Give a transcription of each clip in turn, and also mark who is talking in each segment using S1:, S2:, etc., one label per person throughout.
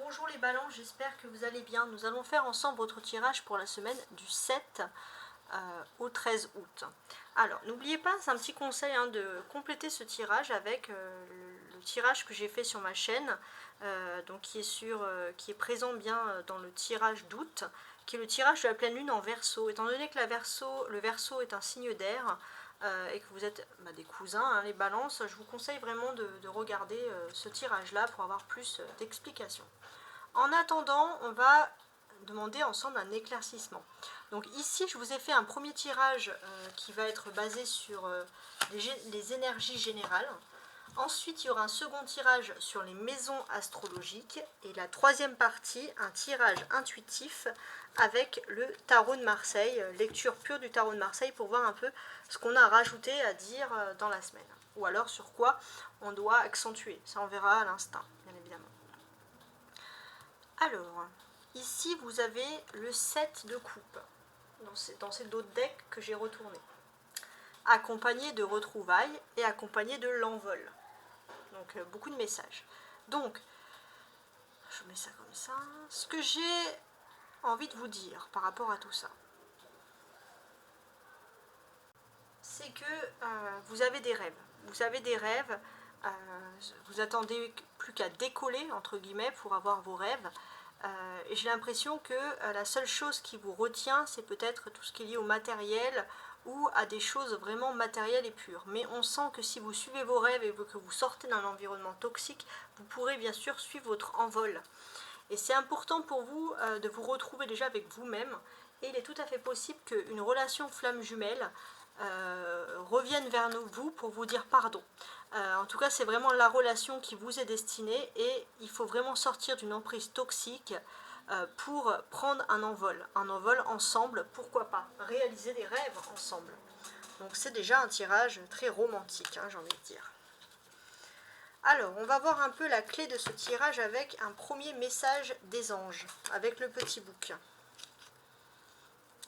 S1: bonjour les ballons, j'espère que vous allez bien. Nous allons faire ensemble votre tirage pour la semaine du 7 au 13 août. Alors, n'oubliez pas, c'est un petit conseil de compléter ce tirage avec le tirage que j'ai fait sur ma chaîne, donc qui est présent bien dans le tirage d'août, qui est le tirage de la pleine lune en Verseau. Étant donné que le Verseau est un signe d'air, et que vous êtes des cousins, les balances, je vous conseille vraiment de regarder ce tirage-là pour avoir plus d'explications. En attendant, on va demander ensemble un éclaircissement. Donc ici, je vous ai fait un premier tirage qui va être basé sur les énergies générales. Ensuite, il y aura un second tirage sur les maisons astrologiques. Et la troisième partie, un tirage intuitif avec le tarot de Marseille, lecture pure du tarot de Marseille pour voir un peu ce qu'on a rajouté à dire dans la semaine. Ou alors sur quoi on doit accentuer. Ça, on verra à l'instant, bien évidemment. Alors, ici, vous avez le 7 de coupe dans ces deux decks que j'ai retournés, accompagné de retrouvailles et accompagné de l'envol. Donc, beaucoup de messages. Donc, je mets ça comme ça. Ce que j'ai envie de vous dire par rapport à tout ça, c'est que vous avez des rêves. Vous avez des rêves, vous attendez plus qu'à décoller, entre guillemets, pour avoir vos rêves. Et j'ai l'impression que la seule chose qui vous retient, c'est peut-être tout ce qui est lié au matériel ou à des choses vraiment matérielles et pures. Mais on sent que si vous suivez vos rêves et que vous sortez d'un environnement toxique, vous pourrez bien sûr suivre votre envol. Et c'est important pour vous de vous retrouver déjà avec vous-même. Et il est tout à fait possible qu'une relation flamme jumelle revienne vers vous pour vous dire pardon. En tout cas, c'est vraiment la relation qui vous est destinée et il faut vraiment sortir d'une emprise toxique pour prendre un envol ensemble, pourquoi pas, réaliser des rêves ensemble. Donc c'est déjà un tirage très romantique, j'ai envie de dire. Alors, on va voir un peu la clé de ce tirage avec un premier message des anges, avec le petit bouc.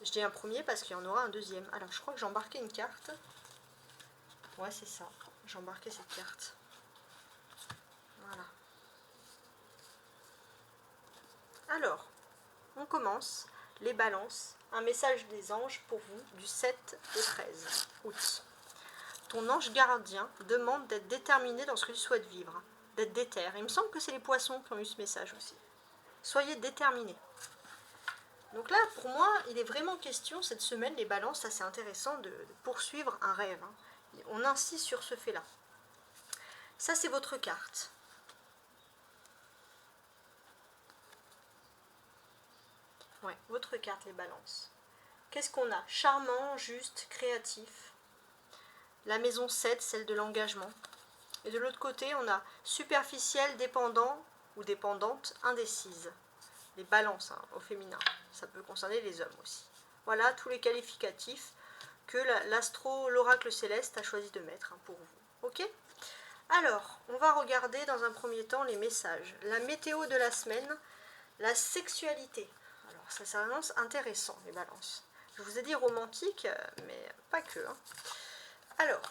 S1: Je dis un premier parce qu'il y en aura un deuxième. Alors, je crois que j'ai embarqué une carte. Ouais, c'est ça. J'ai embarqué cette carte. Voilà. Alors, on commence. Les balances. Un message des anges pour vous du 7 au 13 août. Ton ange gardien demande d'être déterminé dans ce que tu souhaites vivre. D'être déter. Il me semble que c'est les poissons qui ont eu ce message aussi. Soyez déterminés. Donc là, pour moi, il est vraiment question, cette semaine, les balances, ça c'est intéressant de poursuivre un rêve. On insiste sur ce fait-là. Ça, c'est votre carte. Ouais, votre carte, les balances. Qu'est-ce qu'on a? Charmant, juste, créatif. La maison 7, celle de l'engagement. Et de l'autre côté, on a superficiel, dépendant ou dépendante, indécise. Les balances, au féminin. Ça peut concerner les hommes aussi. Voilà tous les qualificatifs que l'oracle céleste a choisi de mettre pour vous. Ok? Alors, on va regarder dans un premier temps les messages. La météo de la semaine, la sexualité. Alors, ça s'annonce intéressant, les balances. Je vous ai dit romantique, mais pas que. Alors,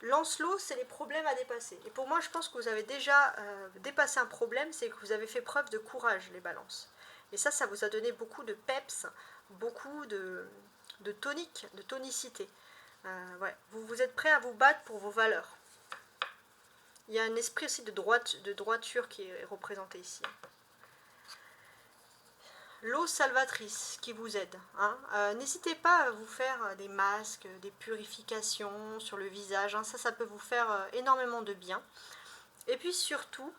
S1: Lancelot, c'est les problèmes à dépasser. Et pour moi, je pense que vous avez déjà dépassé un problème, c'est que vous avez fait preuve de courage, les balances. Et ça vous a donné beaucoup de peps, beaucoup de tonique, de tonicité. Ouais. Vous êtes prêt à vous battre pour vos valeurs. Il y a un esprit aussi de droiture qui est représenté ici. L'eau salvatrice qui vous aide. N'hésitez pas à vous faire des masques, des purifications sur le visage. Ça peut vous faire énormément de bien. Et puis surtout,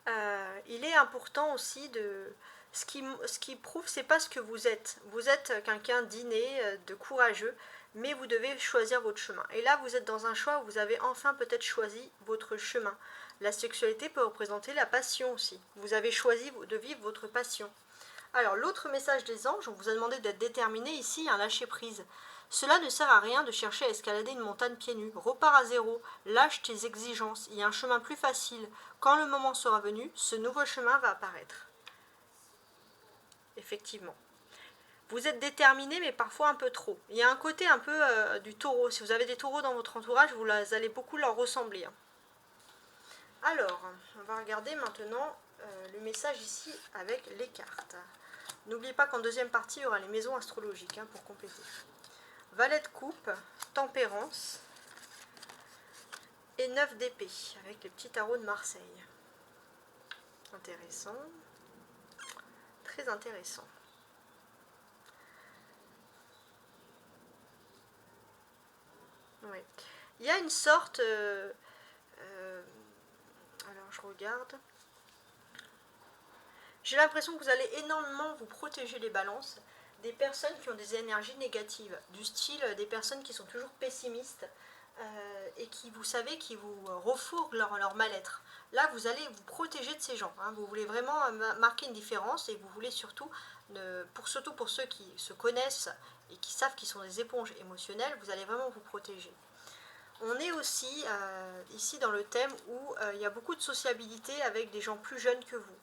S1: il est important aussi de... Ce qui prouve, c'est pas ce que vous êtes. Vous êtes quelqu'un d'inné, de courageux, mais vous devez choisir votre chemin. Et là, vous êtes dans un choix où vous avez enfin peut-être choisi votre chemin. La sexualité peut représenter la passion aussi. Vous avez choisi de vivre votre passion. Alors, l'autre message des anges, on vous a demandé d'être déterminé ici, un lâcher-prise. Cela ne sert à rien de chercher à escalader une montagne pieds nus. Repars à zéro, lâche tes exigences, il y a un chemin plus facile. Quand le moment sera venu, ce nouveau chemin va apparaître. Effectivement. Vous êtes déterminé, mais parfois un peu trop. Il y a un côté un peu du taureau. Si vous avez des taureaux dans votre entourage, vous allez beaucoup leur ressembler. Alors, on va regarder maintenant le message ici avec les cartes. N'oubliez pas qu'en deuxième partie, il y aura les maisons astrologiques pour compléter. Valet de coupe, tempérance et 9 d'épée avec les petits tarots de Marseille. Intéressant. Très intéressant. Oui. Il y a une sorte... alors je regarde. J'ai l'impression que vous allez énormément vous protéger les balances des personnes qui ont des énergies négatives, du style des personnes qui sont toujours pessimistes et qui, vous savez, qui vous refourguent leur mal-être. Là, vous allez vous protéger de ces gens. Vous voulez vraiment marquer une différence et vous voulez surtout pour ceux qui se connaissent et qui savent qu'ils sont des éponges émotionnelles, vous allez vraiment vous protéger. On est aussi ici dans le thème où il y a beaucoup de sociabilité avec des gens plus jeunes que vous.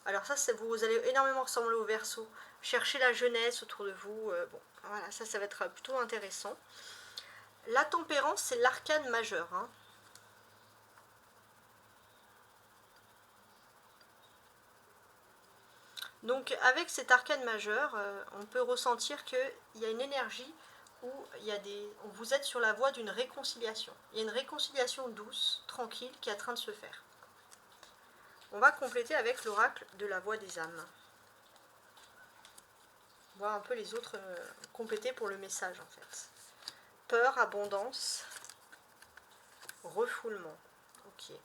S1: Alors ça, vous allez énormément ressembler au Verseau. Cherchez la jeunesse autour de vous. Bon, voilà, ça va être plutôt intéressant. La tempérance, c'est l'arcane majeur. Donc avec cet arcane majeur, on peut ressentir qu'il y a une énergie où vous êtes sur la voie d'une réconciliation. Il y a une réconciliation douce, tranquille, qui est en train de se faire. On va compléter avec l'oracle de la voix des âmes. Voir un peu les autres compléter pour le message en fait. Peur, abondance, refoulement. Ok.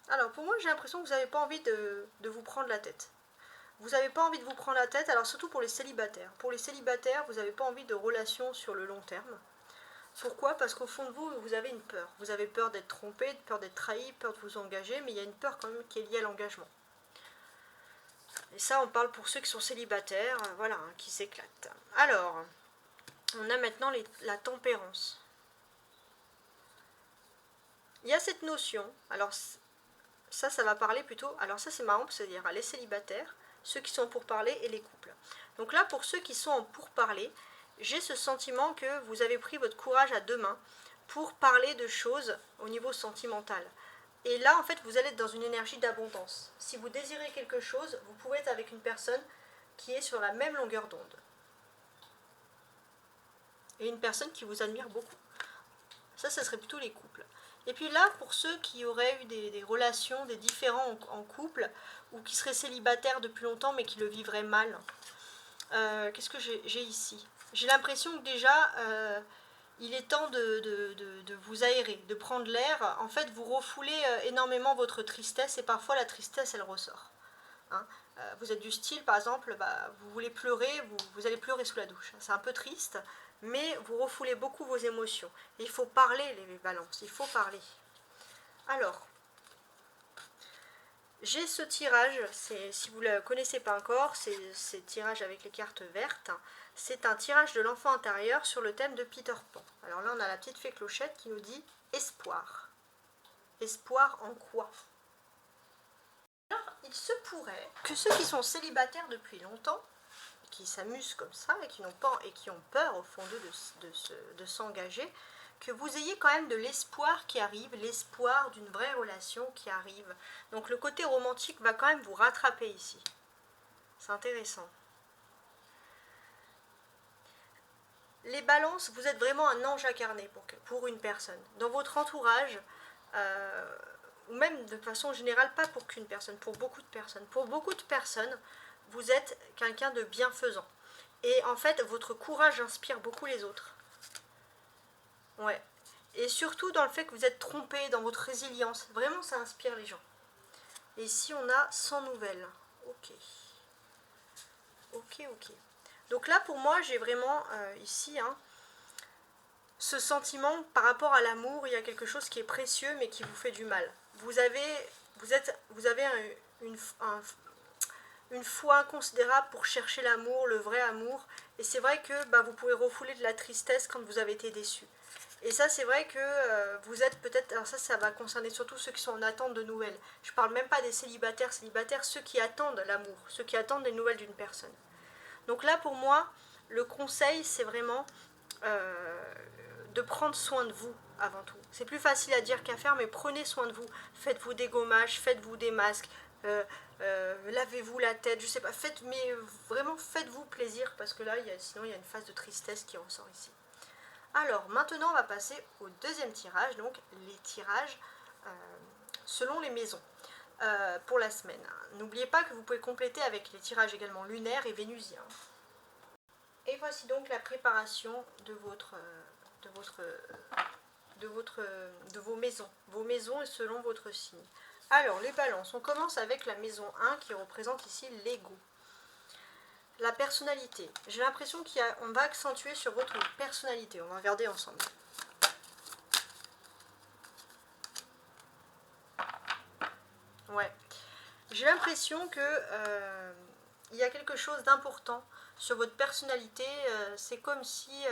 S1: Alors pour moi j'ai l'impression que vous n'avez pas envie de vous prendre la tête. Vous n'avez pas envie de vous prendre la tête, alors surtout pour les célibataires. Pour les célibataires, vous n'avez pas envie de relations sur le long terme. Pourquoi? Parce qu'au fond de vous, vous avez une peur. Vous avez peur d'être trompé, peur d'être trahi, peur de vous engager, mais il y a une peur quand même qui est liée à l'engagement. Et ça, on parle pour ceux qui sont célibataires, voilà, qui s'éclatent. Alors, on a maintenant la tempérance. Il y a cette notion, alors ça va parler plutôt, alors ça c'est marrant, c'est-à-dire les célibataires, ceux qui sont pour parler et les couples. Donc là, pour ceux qui sont en pourparler, j'ai ce sentiment que vous avez pris votre courage à deux mains pour parler de choses au niveau sentimental. Et là, en fait, vous allez être dans une énergie d'abondance. Si vous désirez quelque chose, vous pouvez être avec une personne qui est sur la même longueur d'onde. Et une personne qui vous admire beaucoup. Ça serait plutôt les couples. Et puis là, pour ceux qui auraient eu des relations, des différends en couple, ou qui seraient célibataires depuis longtemps mais qui le vivraient mal, qu'est-ce que j'ai ici? J'ai l'impression que déjà, il est temps de vous aérer, de prendre l'air. En fait, vous refoulez énormément votre tristesse et parfois la tristesse, elle ressort. Vous êtes du style, par exemple, vous voulez pleurer, vous allez pleurer sous la douche. C'est un peu triste, mais vous refoulez beaucoup vos émotions. Et il faut parler, les balances, il faut parler. Alors, j'ai ce tirage, si vous ne le connaissez pas encore, c'est tirage avec les cartes vertes. C'est un tirage de l'enfant intérieur sur le thème de Peter Pan. Alors là, on a la petite fée Clochette qui nous dit espoir. Espoir en quoi? Alors, il se pourrait que ceux qui sont célibataires depuis longtemps, qui s'amusent comme ça et qui ont peur au fond d'eux de s'engager, que vous ayez quand même de l'espoir qui arrive, l'espoir d'une vraie relation qui arrive. Donc le côté romantique va quand même vous rattraper ici. C'est intéressant. Les balances, vous êtes vraiment un ange incarné pour une personne. Dans votre entourage, ou même de façon générale, pas pour qu'une personne, pour beaucoup de personnes. Pour beaucoup de personnes, vous êtes quelqu'un de bienfaisant. Et en fait, votre courage inspire beaucoup les autres. Ouais. Et surtout dans le fait que vous êtes trompé, dans votre résilience. Vraiment, ça inspire les gens. Et ici, on a 100 nouvelles. Ok. Ok, ok. Donc là, pour moi, j'ai vraiment ici ce sentiment par rapport à l'amour. Il y a quelque chose qui est précieux, mais qui vous fait du mal. Vous avez une foi inconsidérable pour chercher l'amour, le vrai amour. Et c'est vrai que vous pouvez refouler de la tristesse quand vous avez été déçu. Et ça, c'est vrai que vous êtes peut-être... Alors ça va concerner surtout ceux qui sont en attente de nouvelles. Je ne parle même pas des célibataires, ceux qui attendent l'amour, ceux qui attendent des nouvelles d'une personne. Donc là, pour moi, le conseil, c'est vraiment de prendre soin de vous. avant tout. C'est plus facile à dire qu'à faire, mais prenez soin de vous. Faites-vous des gommages, faites-vous des masques, lavez-vous la tête, je sais pas, mais vraiment faites-vous plaisir, parce que là, sinon il y a une phase de tristesse qui ressort ici. Alors, maintenant, on va passer au deuxième tirage, donc les tirages selon les maisons pour la semaine. N'oubliez pas que vous pouvez compléter avec les tirages également lunaires et vénusiens. Et voici donc la préparation de vos maisons. Vos maisons selon votre signe. Alors, les balances. On commence avec la maison 1 qui représente ici l'ego. La personnalité. J'ai l'impression qu'on va accentuer sur votre personnalité. On va regarder ensemble. Ouais. J'ai l'impression que il y a quelque chose d'important sur votre personnalité. C'est comme si...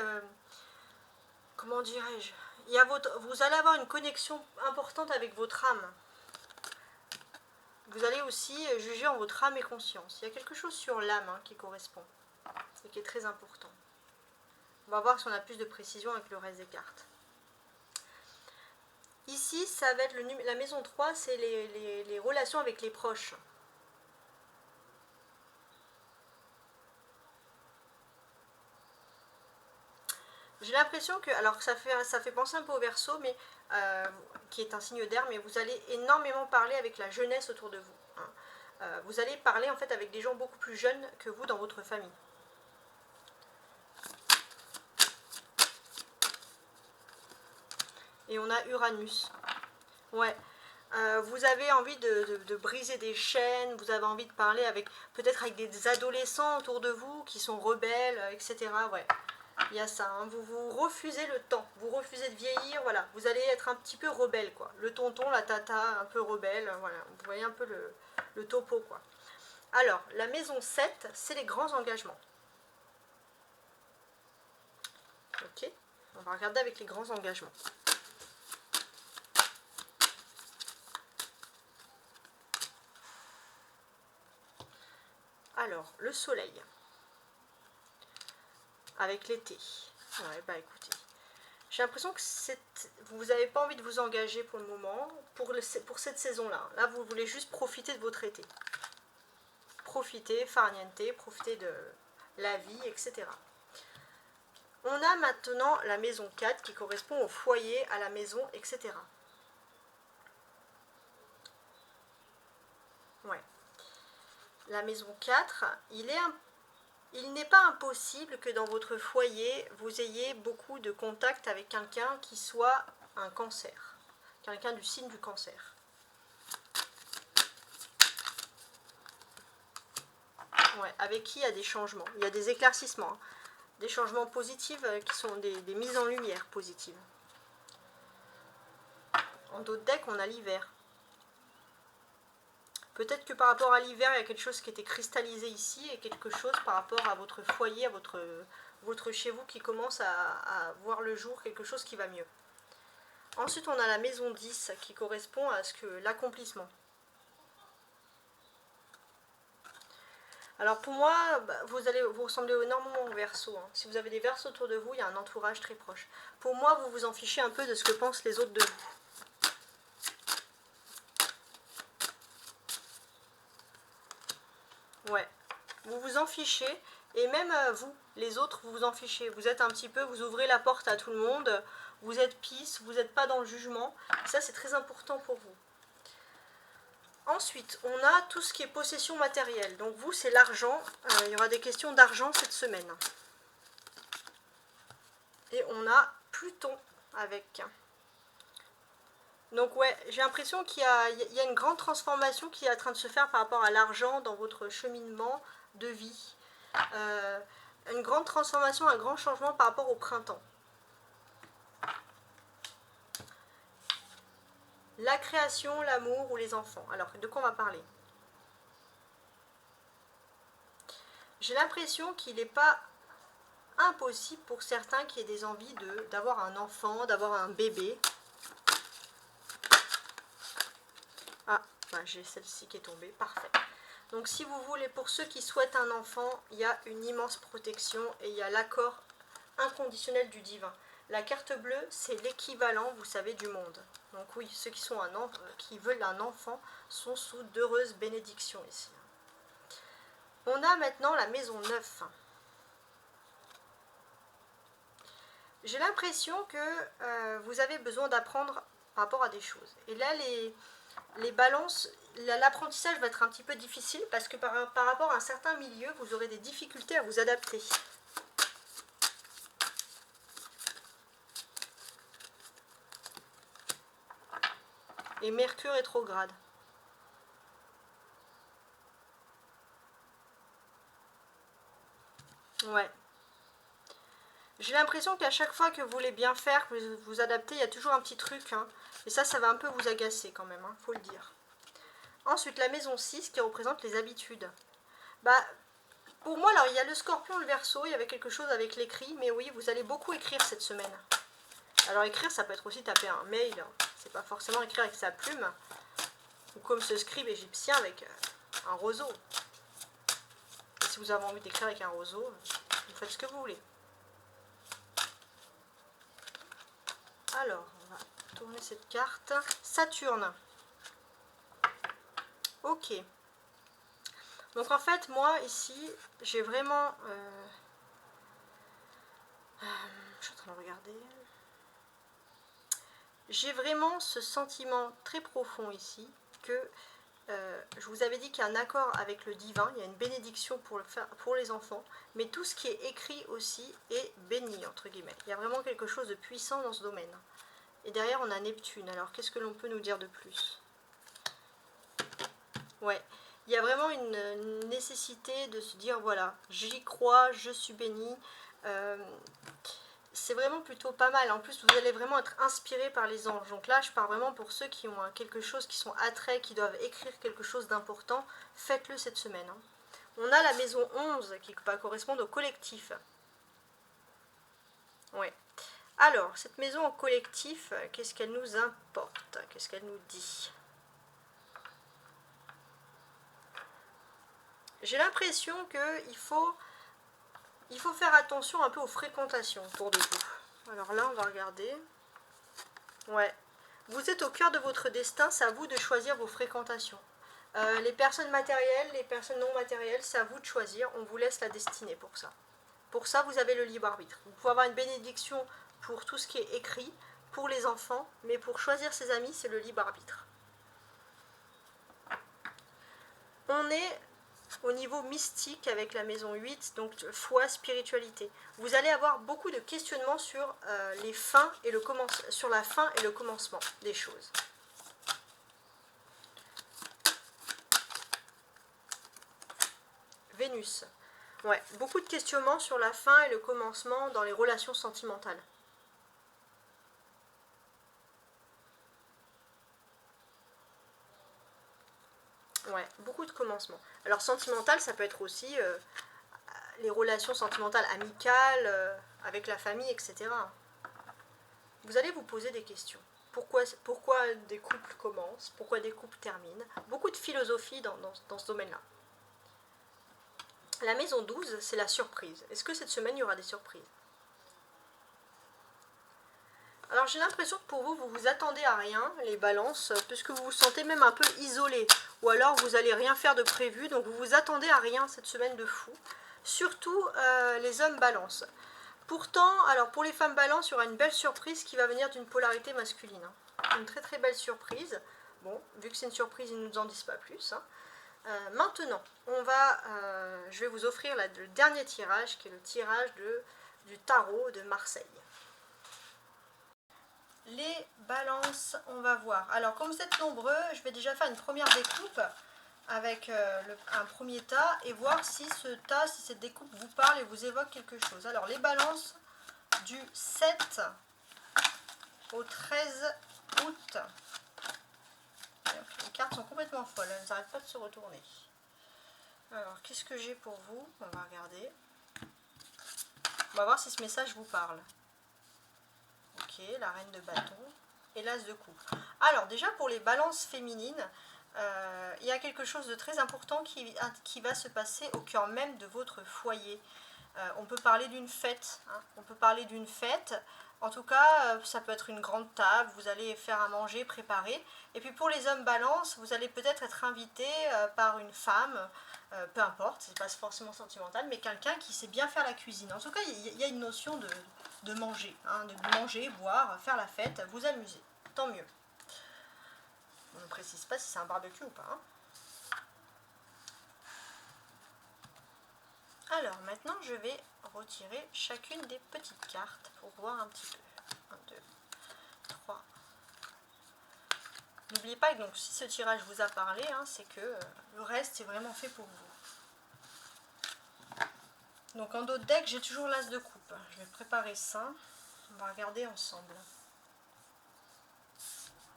S1: comment dirais-je, vous allez avoir une connexion importante avec votre âme. Vous allez aussi juger en votre âme et conscience. Il y a quelque chose sur l'âme qui correspond et qui est très important. On va voir si on a plus de précision avec le reste des cartes. Ici, ça va être la maison 3, c'est les relations avec les proches. J'ai l'impression que, alors ça fait penser un peu au Verseau, mais qui est un signe d'air, mais vous allez énormément parler avec la jeunesse autour de vous. Vous allez parler en fait avec des gens beaucoup plus jeunes que vous dans votre famille. Et on a Uranus. Ouais. Vous avez envie de briser des chaînes, vous avez envie de parler peut-être avec des adolescents autour de vous qui sont rebelles, etc. Ouais. Il y a ça, vous refusez le temps, vous refusez de vieillir, voilà, vous allez être un petit peu rebelle, quoi. Le tonton, la tata, un peu rebelle, voilà, vous voyez un peu le topo, quoi. Alors, la maison 7, c'est les grands engagements. Ok, on va regarder avec les grands engagements. Alors, le soleil, avec l'été. Ouais, bah écoutez, j'ai l'impression que vous n'avez pas envie de vous engager pour le moment, pour cette saison-là. Là, vous voulez juste profiter de votre été. Profiter, farniente, profiter de la vie, etc. On a maintenant la maison 4 qui correspond au foyer, à la maison, etc. Ouais. La maison 4, il n'est pas impossible que dans votre foyer, vous ayez beaucoup de contact avec quelqu'un qui soit un cancer. Quelqu'un du signe du cancer. Ouais, avec qui il y a des changements. Il y a des éclaircissements. Des changements positifs qui sont des mises en lumière positives. En d'autres decks, on a l'hiver. Peut-être que par rapport à l'hiver, il y a quelque chose qui était cristallisé ici et quelque chose par rapport à votre foyer, à votre chez vous qui commence à voir le jour, quelque chose qui va mieux. Ensuite, on a la maison 10 qui correspond à l'accomplissement. Alors pour moi, vous ressemblez énormément au Verseau. Si vous avez des Verseaux autour de vous, il y a un entourage très proche. Pour moi, vous vous en fichez un peu de ce que pensent les autres de vous. Ouais, vous vous en fichez, et même vous, les autres, vous vous en fichez. Vous êtes un petit peu, vous ouvrez la porte à tout le monde, vous êtes peace, vous n'êtes pas dans le jugement. Ça, c'est très important pour vous. Ensuite, on a tout ce qui est possession matérielle. Donc vous, c'est l'argent. Il y aura des questions d'argent cette semaine. Et on a Pluton avec. Donc ouais, j'ai l'impression qu'il y a une grande transformation qui est en train de se faire par rapport à l'argent dans votre cheminement de vie. Une grande transformation, un grand changement par rapport au printemps. La création, l'amour ou les enfants. Alors, de quoi on va parler? J'ai l'impression qu'il n'est pas impossible pour certains qui aient des envies d'avoir un enfant, d'avoir un bébé. Ah, ben j'ai celle-ci qui est tombée, parfait. Donc si vous voulez, pour ceux qui souhaitent un enfant, il y a une immense protection et il y a l'accord inconditionnel du divin. La carte bleue, c'est l'équivalent, vous savez, du monde. Donc oui, ceux qui veulent un enfant sont sous d'heureuses bénédictions ici. On a maintenant la maison 9. J'ai l'impression que vous avez besoin d'apprendre par rapport à des choses. Et là, les balances, l'apprentissage va être un petit peu difficile parce que par rapport à un certain milieu, vous aurez des difficultés à vous adapter. Et Mercure rétrograde. Ouais. J'ai l'impression qu'à chaque fois que vous voulez bien faire, que vous vous adaptez, il y a toujours un petit truc. Hein. Et ça va un peu vous agacer quand même, faut le dire. Ensuite, la maison 6 qui représente les habitudes. Bah, pour moi, alors, il y a le scorpion, le verseau, il y avait quelque chose avec l'écrit. Mais oui, vous allez beaucoup écrire cette semaine. Alors écrire, ça peut être aussi taper un mail. C'est pas forcément écrire avec sa plume. Ou comme ce scribe égyptien avec un roseau. Et si vous avez envie d'écrire avec un roseau, vous faites ce que vous voulez. Alors, on va tourner cette carte. Saturne. Ok. Donc en fait, moi, ici, j'ai vraiment... je suis en train de regarder. J'ai vraiment ce sentiment très profond ici que je vous avais dit qu'il y a un accord avec le divin, il y a une bénédiction pour les enfants, mais tout ce qui est écrit aussi est béni, entre guillemets. Il y a vraiment quelque chose de puissant dans ce domaine. Et derrière, on a Neptune. Alors, qu'est-ce que l'on peut nous dire de plus? Ouais, il y a vraiment une nécessité de se dire, voilà, j'y crois, je suis béni. C'est vraiment plutôt pas mal. En plus, vous allez vraiment être inspiré par les anges. Donc là, je parle vraiment pour ceux qui ont quelque chose, qui sont attraits, qui doivent écrire quelque chose d'important. Faites-le cette semaine. Hein. On a la maison 11 qui va correspondre au collectif. Ouais. Alors, cette maison au collectif, qu'est-ce qu'elle nous importe? Qu'est-ce qu'elle nous dit? J'ai l'impression qu'il faut faire attention un peu aux fréquentations autour de vous. Alors là, on va regarder. Ouais. Vous êtes au cœur de votre destin, c'est à vous de choisir vos fréquentations. Les personnes matérielles, les personnes non matérielles, c'est à vous de choisir. On vous laisse la destinée pour ça. Pour ça, vous avez le libre arbitre. Vous pouvez avoir une bénédiction pour tout ce qui est écrit, pour les enfants, mais pour choisir ses amis, c'est le libre arbitre. On est au niveau mystique avec la maison 8, donc foi, spiritualité. Vous allez avoir beaucoup de questionnements sur, sur la fin et le commencement des choses. Vénus. Ouais, beaucoup de questionnements sur la fin et le commencement dans les relations sentimentales. Ouais, beaucoup de commencements. Alors sentimental, ça peut être aussi les relations sentimentales amicales, avec la famille, etc. Vous allez vous poser des questions. Pourquoi des couples commencent? Pourquoi des couples terminent? Beaucoup de philosophie dans ce domaine-là. La maison 12, c'est la surprise. Est-ce que cette semaine, il y aura des surprises? Alors j'ai l'impression que pour vous, vous vous attendez à rien, les balances, puisque vous vous sentez même un peu isolé. Ou alors vous n'allez rien faire de prévu, donc vous vous attendez à rien cette semaine de fou. Surtout les hommes balances. Pourtant, alors pour les femmes balances, il y aura une belle surprise qui va venir d'une polarité masculine. Hein. Une très très belle surprise. Bon, vu que c'est une surprise, ils ne nous en disent pas plus. Hein. Maintenant, je vais vous offrir le dernier tirage, qui est le tirage du tarot de Marseille. Les balances, on va voir. Alors, comme vous êtes nombreux, je vais déjà faire une première découpe avec un premier tas et voir si cette découpe vous parle et vous évoque quelque chose. Alors, les balances du 7 au 13 août. Les cartes sont complètement folles, elles n'arrêtent pas de se retourner. Alors, qu'est-ce que j'ai pour vous? On va regarder. On va voir si ce message vous parle. Ok, la reine de bâton et l'as de coupe. Alors, déjà pour les balances féminines, il y a quelque chose de très important qui va se passer au cœur même de votre foyer. On peut parler d'une fête, hein. On peut parler d'une fête. En tout cas, ça peut être une grande table, vous allez faire à manger, préparer. Et puis pour les hommes balance, vous allez peut-être être invité par une femme, peu importe, c'est pas forcément sentimental, mais quelqu'un qui sait bien faire la cuisine. En tout cas, il y a une notion de manger, hein, de manger, boire, faire la fête, vous amuser. Tant mieux. On ne précise pas si c'est un barbecue ou pas, hein. Alors maintenant, je vais retirer chacune des petites cartes pour voir un petit peu. 1, 2, 3. N'oubliez pas que donc, si ce tirage vous a parlé, hein, c'est que le reste est vraiment fait pour vous. Donc en dos de deck, j'ai toujours l'as de coupe. Je vais préparer ça. On va regarder ensemble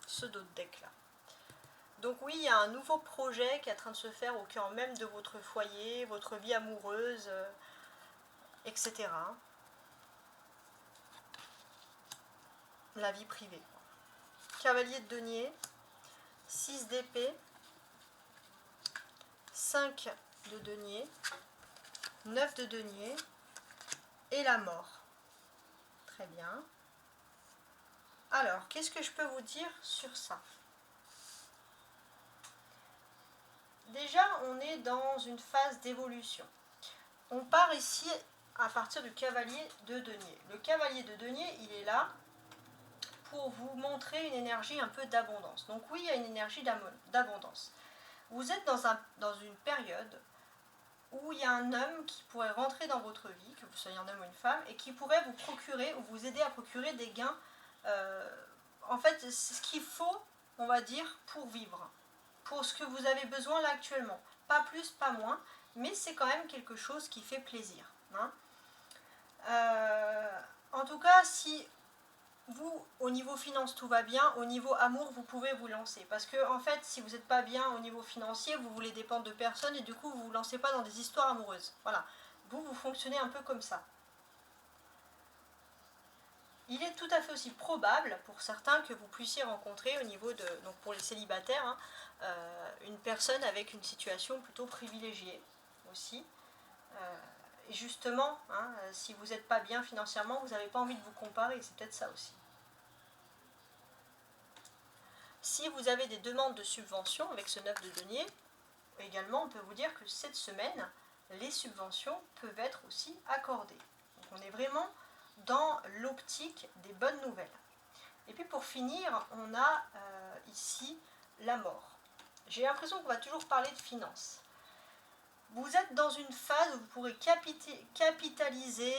S1: ce dos de deck là. Donc oui, il y a un nouveau projet qui est en train de se faire au cœur même de votre foyer, votre vie amoureuse, etc. La vie privée. Cavalier de denier, 6 d'épée, 5 de denier, 9 de denier et la mort. Très bien. Alors, qu'est-ce que je peux vous dire sur ça? Déjà, on est dans une phase d'évolution. On part ici à partir du cavalier de denier. Le cavalier de denier, il est là pour vous montrer une énergie un peu d'abondance. Donc oui, il y a une énergie d'abondance. Vous êtes dans une période où il y a un homme qui pourrait rentrer dans votre vie, que vous soyez un homme ou une femme, et qui pourrait vous procurer ou vous aider à procurer des gains. En fait, c'est ce qu'il faut, on va dire, pour vivre, pour ce que vous avez besoin là actuellement. Pas plus, pas moins, mais c'est quand même quelque chose qui fait plaisir, hein. En tout cas, si vous, au niveau finance, tout va bien, au niveau amour, vous pouvez vous lancer. Parce que, en fait, si vous n'êtes pas bien au niveau financier, vous voulez dépendre de personne et du coup, vous ne vous lancez pas dans des histoires amoureuses. Voilà. Vous fonctionnez un peu comme ça. Il est tout à fait aussi probable, pour certains, que vous puissiez rencontrer au niveau de, donc pour les célibataires, hein, une personne avec une situation plutôt privilégiée aussi. Et justement, hein, si vous n'êtes pas bien financièrement, vous n'avez pas envie de vous comparer, c'est peut-être ça aussi. Si vous avez des demandes de subventions avec ce 9 de denier, également on peut vous dire que cette semaine, les subventions peuvent être aussi accordées. Donc on est vraiment dans l'optique des bonnes nouvelles. Et puis pour finir, on a ici la mort. J'ai l'impression qu'on va toujours parler de finances. Vous êtes dans une phase où vous pourrez capitaliser,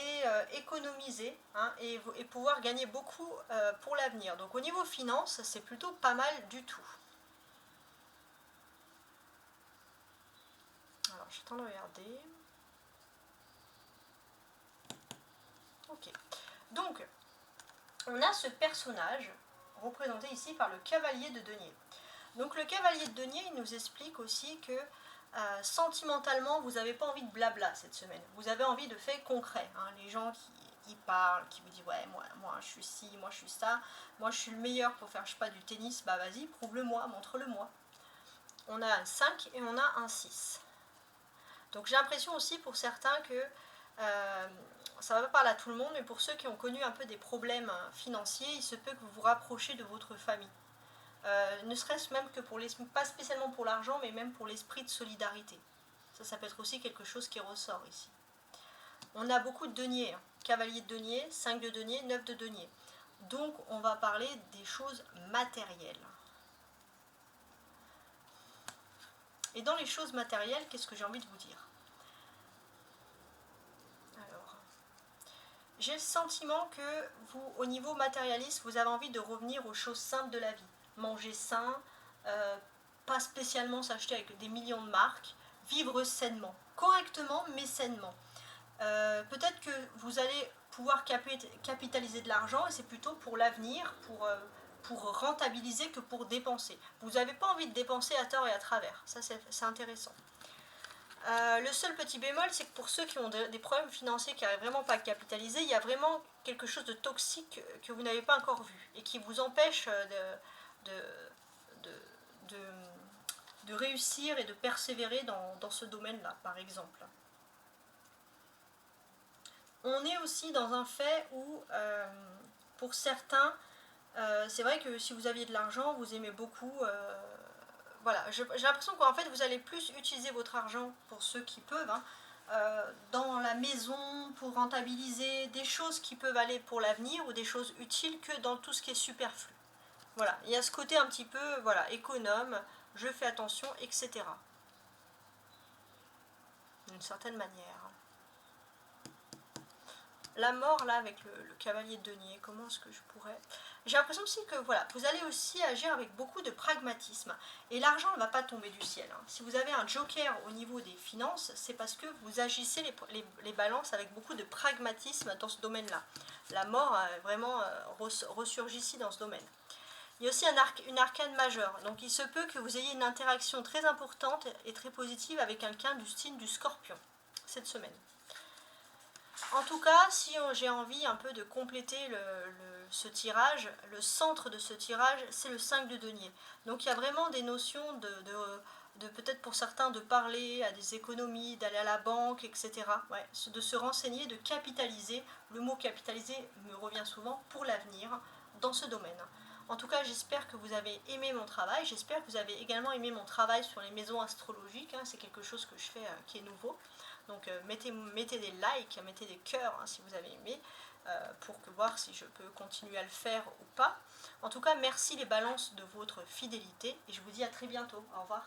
S1: économiser, hein, et pouvoir gagner beaucoup pour l'avenir. Donc au niveau finance, c'est plutôt pas mal du tout. Alors je suis en train de regarder. Ok. Donc, on a ce personnage représenté ici par le cavalier de denier. Donc le cavalier de denier, il nous explique aussi que sentimentalement, vous n'avez pas envie de blabla cette semaine. Vous avez envie de faits concrets, hein. Les gens qui parlent, qui vous disent ouais, moi je suis ci, moi je suis ça, moi je suis le meilleur pour faire, je sais pas, du tennis, bah vas-y, prouve-le-moi, montre-le-moi. On a un 5 et on a un 6. Donc j'ai l'impression aussi pour certains que ça va pas parler à tout le monde, mais pour ceux qui ont connu un peu des problèmes financiers, il se peut que vous vous rapprochiez de votre famille. Ne serait-ce même que pour l'esprit, pas spécialement pour l'argent, mais même pour l'esprit de solidarité. Ça peut être aussi quelque chose qui ressort ici. On a beaucoup de deniers, hein. Cavalier de denier, 5 de denier, 9 de denier. Donc on va parler des choses matérielles. Et dans les choses matérielles, qu'est-ce que j'ai envie de vous dire? Alors, j'ai le sentiment que vous, au niveau matérialiste, vous avez envie de revenir aux choses simples de la vie. Manger sain, pas spécialement s'acheter avec des millions de marques, vivre sainement, correctement mais sainement. Peut-être que vous allez pouvoir capitaliser de l'argent et c'est plutôt pour l'avenir, pour rentabiliser que pour dépenser. Vous n'avez pas envie de dépenser à tort et à travers, ça c'est intéressant. Le seul petit bémol, c'est que pour ceux qui ont des problèmes financiers qui n'arrivent vraiment pas à capitaliser, il y a vraiment quelque chose de toxique que vous n'avez pas encore vu et qui vous empêche de réussir et de persévérer dans ce domaine-là, par exemple. On est aussi dans un fait où, pour certains, c'est vrai que si vous aviez de l'argent, vous aimez beaucoup... voilà, j'ai l'impression qu'en fait, vous allez plus utiliser votre argent, pour ceux qui peuvent, hein, dans la maison, pour rentabiliser des choses qui peuvent aller pour l'avenir, ou des choses utiles, que dans tout ce qui est superflu. Voilà, il y a ce côté un petit peu, voilà, économe, je fais attention, etc. D'une certaine manière. La mort, là, avec le cavalier de denier, comment est-ce que je pourrais... J'ai l'impression aussi que, voilà, vous allez aussi agir avec beaucoup de pragmatisme. Et l'argent ne va pas tomber du ciel, hein. Si vous avez un joker au niveau des finances, c'est parce que vous agissez les balances avec beaucoup de pragmatisme dans ce domaine-là. La mort a vraiment ressurgit ici dans ce domaine. Il y a aussi une arcane majeure, donc il se peut que vous ayez une interaction très importante et très positive avec quelqu'un du signe du Scorpion cette semaine. En tout cas, si j'ai envie un peu de compléter ce tirage, le centre de ce tirage, c'est le 5 de denier. Donc il y a vraiment des notions de peut-être pour certains de parler à des économies, d'aller à la banque, etc. Ouais, de se renseigner, de capitaliser. Le mot capitaliser me revient souvent pour l'avenir dans ce domaine. En tout cas, j'espère que vous avez aimé mon travail. J'espère que vous avez également aimé mon travail sur les maisons astrologiques. C'est quelque chose que je fais qui est nouveau. Donc mettez des likes, mettez des cœurs si vous avez aimé, pour voir si je peux continuer à le faire ou pas. En tout cas, merci les balances de votre fidélité et je vous dis à très bientôt. Au revoir.